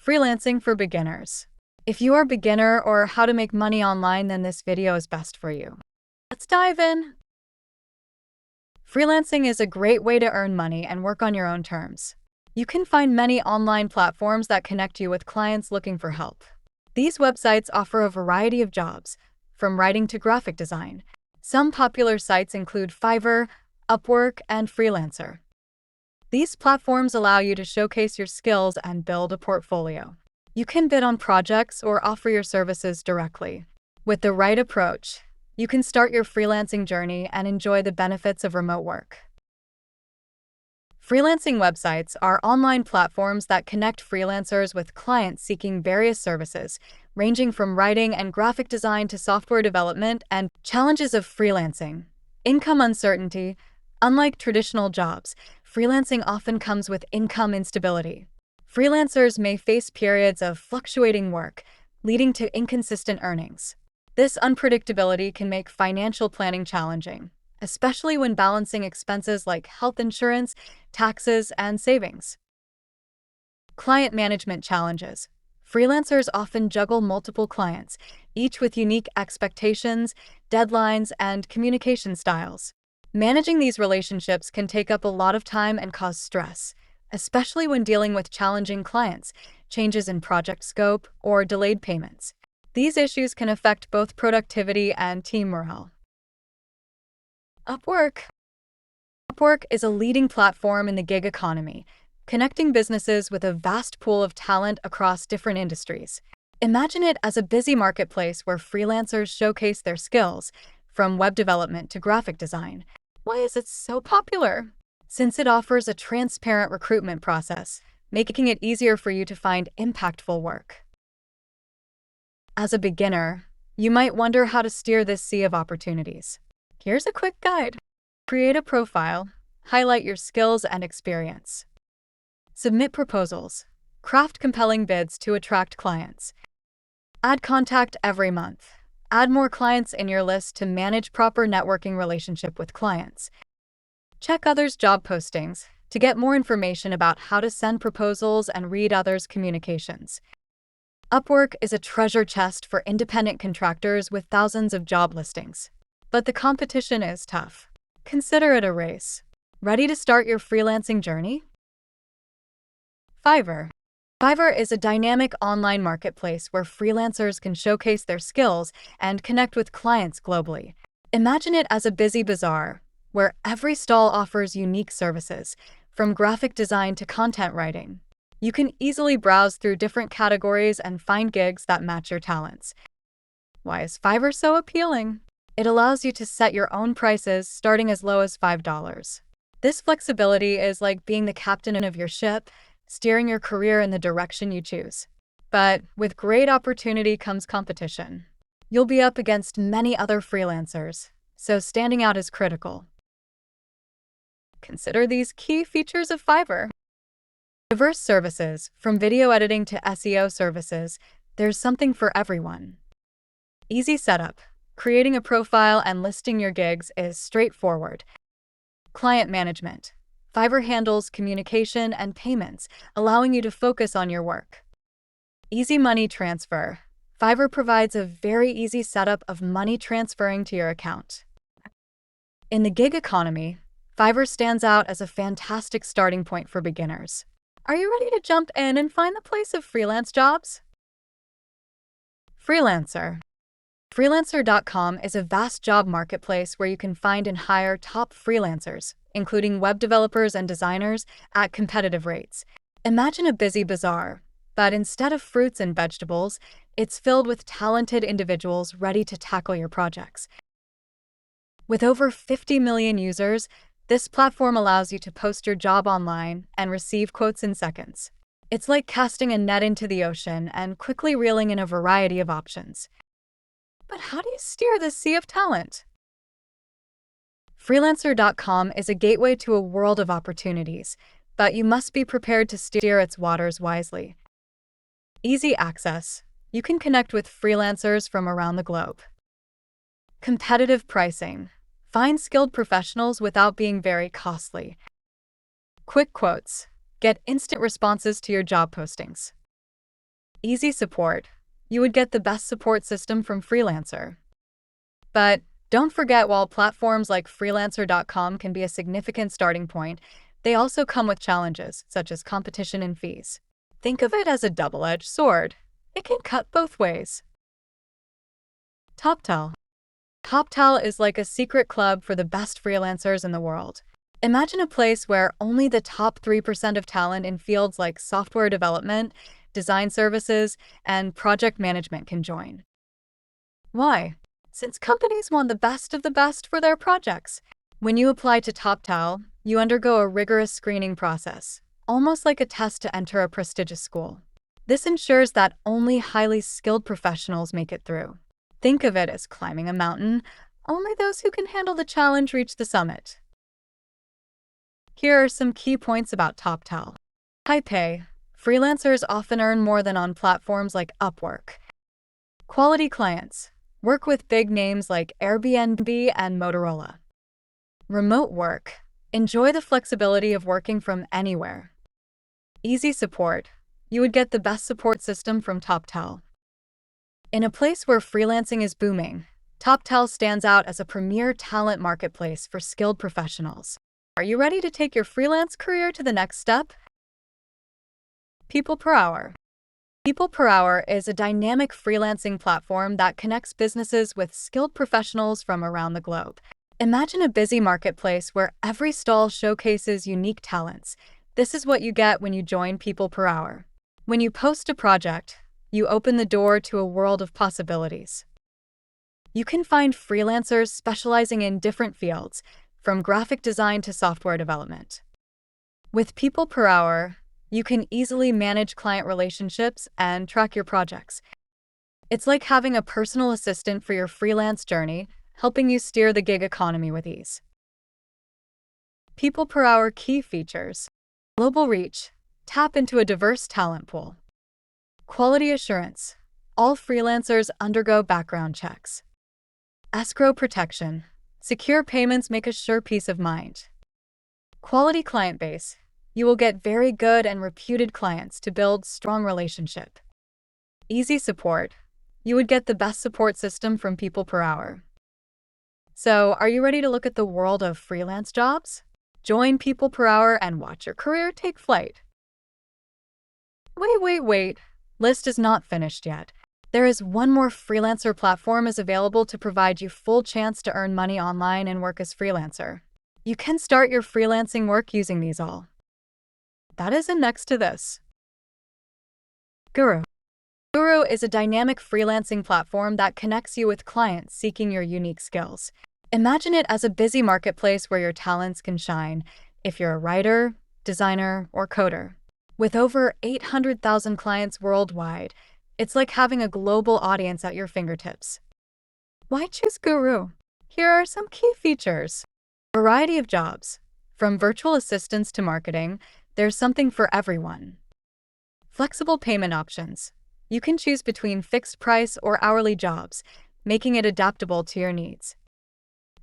Freelancing for beginners. If you are a beginner or how to make money online, then this video is best for you. Let's dive in. Freelancing is a great way to earn money and work on your own terms. You can find many online platforms that connect you with clients looking for help. These websites offer a variety of jobs, from writing to graphic design. Some popular sites include Fiverr, Upwork, and Freelancer. These platforms allow you to showcase your skills and build a portfolio. You can bid on projects or offer your services directly. With the right approach, you can start your freelancing journey and enjoy the benefits of remote work. Freelancing websites are online platforms that connect freelancers with clients seeking various services, ranging from writing and graphic design to software development. And challenges of freelancing. Income uncertainty. Unlike traditional jobs, freelancing often comes with income instability. Freelancers may face periods of fluctuating work, leading to inconsistent earnings. This unpredictability can make financial planning challenging, especially when balancing expenses like health insurance, taxes, and savings. Client management challenges. Freelancers often juggle multiple clients, each with unique expectations, deadlines, and communication styles. Managing these relationships can take up a lot of time and cause stress, especially when dealing with challenging clients, changes in project scope, or delayed payments. These issues can affect both productivity and team morale. Upwork. Upwork is a leading platform in the gig economy, connecting businesses with a vast pool of talent across different industries. Imagine it as a busy marketplace where freelancers showcase their skills, from web development to graphic design. Why is it so popular? Since it offers a transparent recruitment process, making it easier for you to find impactful work. As a beginner, you might wonder how to steer this sea of opportunities. Here's a quick guide. Create a profile, highlight your skills and experience. Submit proposals, craft compelling bids to attract clients. Add contact every month. Add more clients in your list to manage proper networking relationship with clients. Check others' job postings to get more information about how to send proposals and read others' communications. Upwork is a treasure chest for independent contractors with thousands of job listings. But the competition is tough. Consider it a race. Ready to start your freelancing journey? Fiverr. Fiverr is a dynamic online marketplace where freelancers can showcase their skills and connect with clients globally. Imagine it as a busy bazaar, where every stall offers unique services, from graphic design to content writing. You can easily browse through different categories and find gigs that match your talents. Why is Fiverr so appealing? It allows you to set your own prices starting as low as $5. This flexibility is like being the captain of your ship, steering your career in the direction you choose. But with great opportunity comes competition. You'll be up against many other freelancers, so standing out is critical. Consider these key features of Fiverr. Diverse services, from video editing to SEO services, there's something for everyone. Easy setup. Creating a profile and listing your gigs is straightforward. Client management. Fiverr handles communication and payments, allowing you to focus on your work. Easy money transfer. Fiverr provides a very easy setup of money transferring to your account. In the gig economy, Fiverr stands out as a fantastic starting point for beginners. Are you ready to jump in and find the place of freelance jobs? Freelancer. Freelancer.com is a vast job marketplace where you can find and hire top freelancers, including web developers and designers, at competitive rates. Imagine a busy bazaar, but instead of fruits and vegetables, it's filled with talented individuals ready to tackle your projects. With over 50 million users, this platform allows you to post your job online and receive quotes in seconds. It's like casting a net into the ocean and quickly reeling in a variety of options. But how do you steer this sea of talent? Freelancer.com is a gateway to a world of opportunities, but you must be prepared to steer its waters wisely. Easy access. You can connect with freelancers from around the globe. Competitive pricing. Find skilled professionals without being very costly. Quick quotes. Get instant responses to your job postings. Easy support. You would get the best support system from Freelancer. But don't forget, while platforms like freelancer.com can be a significant starting point, they also come with challenges, such as competition and fees. Think of it as a double-edged sword. It can cut both ways. Toptal. Toptal is like a secret club for the best freelancers in the world. Imagine a place where only the top 3% of talent in fields like software development, design services, and project management can join. Why? Since companies want the best of the best for their projects. When you apply to toptal, you undergo a rigorous screening process, almost like a test to enter a prestigious school. This ensures that only highly skilled professionals make it through. Think of it as climbing a mountain. Only those who can handle the challenge reach the summit. Here are some key points about toptal. High pay. Freelancers often earn more than on platforms like Upwork. Quality clients. Work with big names like Airbnb and Motorola. Remote work. Enjoy the flexibility of working from anywhere. Easy support. You would get the best support system from toptal. In a place where freelancing is booming, toptal stands out as a premier talent marketplace for skilled professionals. Are you ready to take your freelance career to the next step? People per hour. People per hour is a dynamic freelancing platform that connects businesses with skilled professionals from around the globe. Imagine a busy marketplace where every stall showcases unique talents. This is what you get when you join People per Hour. When you post a project, you open the door to a world of possibilities. You can find freelancers specializing in different fields, from graphic design to software development. With People per Hour, you can easily manage client relationships and track your projects. It's like having a personal assistant for your freelance journey, helping you steer the gig economy with ease. People per Hour key features. Global reach. Tap into a diverse talent pool. Quality assurance. All freelancers undergo background checks. Escrow protection. Secure payments make a sure peace of mind. Quality client base. You will get very good and reputed clients to build strong relationship. Easy support. You would get the best support system from People per Hour. So, are you ready to look at the world of freelance jobs? Join People per Hour and watch your career take flight. Wait. List is not finished yet. There is one more freelancer platform is available to provide you full chance to earn money online and work as freelancer. You can start your freelancing work using these all. That isn't next to this. Guru. Guru is a dynamic freelancing platform that connects you with clients seeking your unique skills. Imagine it as a busy marketplace where your talents can shine if you're a writer, designer, or coder. With over 800,000 clients worldwide, it's like having a global audience at your fingertips. Why choose Guru? Here are some key features. Variety of jobs. From virtual assistants to marketing, there's something for everyone. Flexible payment options. You can choose between fixed price or hourly jobs, making it adaptable to your needs.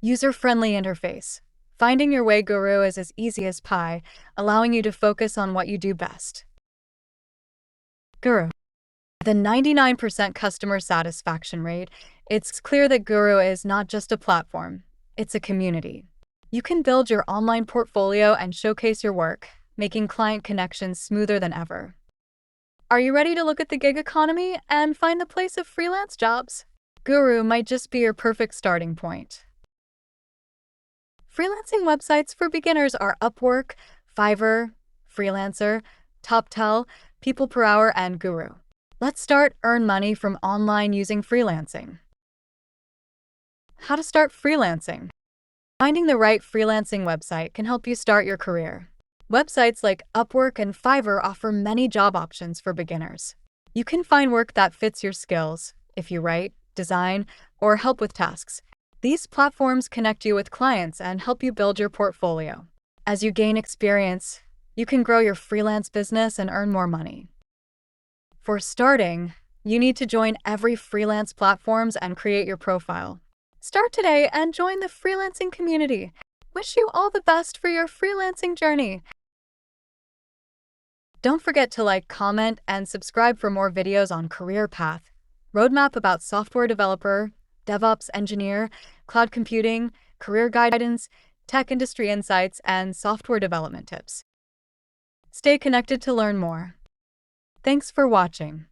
User-friendly interface. Finding your way Guru is as easy as pie, allowing you to focus on what you do best. Guru. With a 99% customer satisfaction rate, it's clear that Guru is not just a platform, it's a community. You can build your online portfolio and showcase your work, making client connections smoother than ever. Are you ready to look at the gig economy and find the place of freelance jobs? Guru might just be your perfect starting point. Freelancing websites for beginners are Upwork, Fiverr, Freelancer, toptal, People per Hour, and Guru. Let's earn money from online using freelancing. How to start freelancing. Finding the right freelancing website can help you start your career. Websites like Upwork and Fiverr offer many job options for beginners. You can find work that fits your skills if you write, design, or help with tasks. These platforms connect you with clients and help you build your portfolio. As you gain experience, you can grow your freelance business and earn more money. For starting, you need to join every freelance platforms and create your profile. Start today and join the freelancing community. Wish you all the best for your freelancing journey. Don't forget to like, comment, and subscribe for more videos on career path, roadmap about software developer, DevOps engineer, cloud computing, career guidance, tech industry insights, and software development tips. Stay connected to learn more. Thanks for watching.